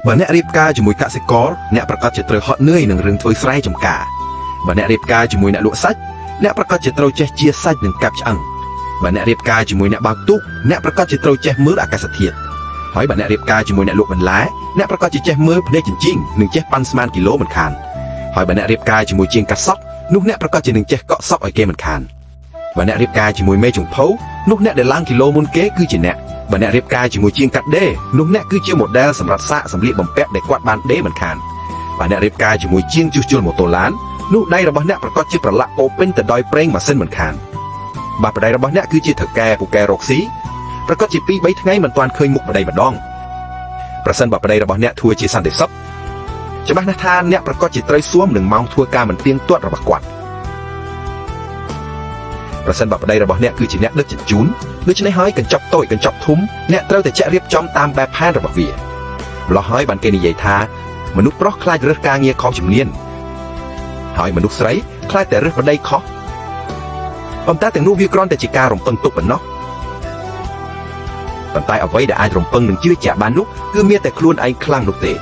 បើអ្នករៀបការជាមួយកសិករអ្នកប្រកាសជាត្រូវហត់នឿយនឹងរឿងធ្វើស្រែចម្ការបើអ្នករៀបការជាមួយអ្នកលក់សាច់អ្នកប្រកាសជាត្រូវចេះជាសាច់និងកាប់ឆ្អឹងបើអ្នករៀបការជាមួយអ្នកបើកទូកអ្នកប្រកាសជាត្រូវចេះមើលអាកាសធាតុហើយបើអ្នករៀបការជាមួយអ្នកលក់បន្លែអ្នកប្រកាសជាចេះមើលភ្នែកចិញ្ចៀងនិងចេះប៉ាន់ស្មានគីឡូមិនខានហើយបើអ្នករៀបការជាមួយជាងកាត់សក់នោះអ្នកប្រកាសជានឹងចេះកក់សក់ឲ្យគេមិនខានបើអ្នករៀបការជាមួយមេចុងភៅនោះអ្នកដែលឡើងគីឡូមុនគេគឺជាអ្នកបើអ្នករៀបការជាមួយជាងកាត់ដេរនោះអ្នកគឺជា model សម្រាប់សាកសម្លៀកបំពាក់ដែលគាត់បានដេរមិនខានបើអ្នករៀបការជាមួយជាងជួសជុលម៉ូតូឡាននោះដៃរបស់អ្នកប្រកាសជាប្រឡាក់ពោពេញទៅដោយប្រេងម៉ាស៊ីនមិនខានបើប្តីរបស់អ្នកគឺជាថៅកែពូកែរកស៊ីប្រកាសជា2-3ថ្ងៃមិនទាន់ឃើញមុខប្តីម្ដងប្រសិនបើប្តីរបស់អ្នកធ្វើជាសន្តិសុខច្បាស់ណាស់ថាអ្នកប្រកាសជាត្រូវស៊ាំនឹងម៉ោងធ្វើការមិនទៀងទាត់របស់គាត់ប្រសិនបើប្តីរបស់អ្នកគឺជាអ្នកដឹកជញ្ជូនដូច្នេះហើយកញ្ចប់តូចកញ្ចប់ធំអ្នកត្រូវតែចាក់រៀបចំតាមបែបផែនរបស់វាម្លោះហើយបានគេនិយាយថាមនុស្សប្រុសខ្លាចរើសការងារខុសជំនាញហើយមនុស្សស្រីខ្លាចតែរើសប្តីខុសប៉ុន្តែទាំងនោះវាគ្រាន់តែជាការរំពឹងទុកប៉ុណ្ណោះប៉ុន្តែអ្វីដែលអាចរំពឹងនឹងជឿជាក់បាននោះគឺមានតែខ្លួនឯងខ្លាំងនោះទេ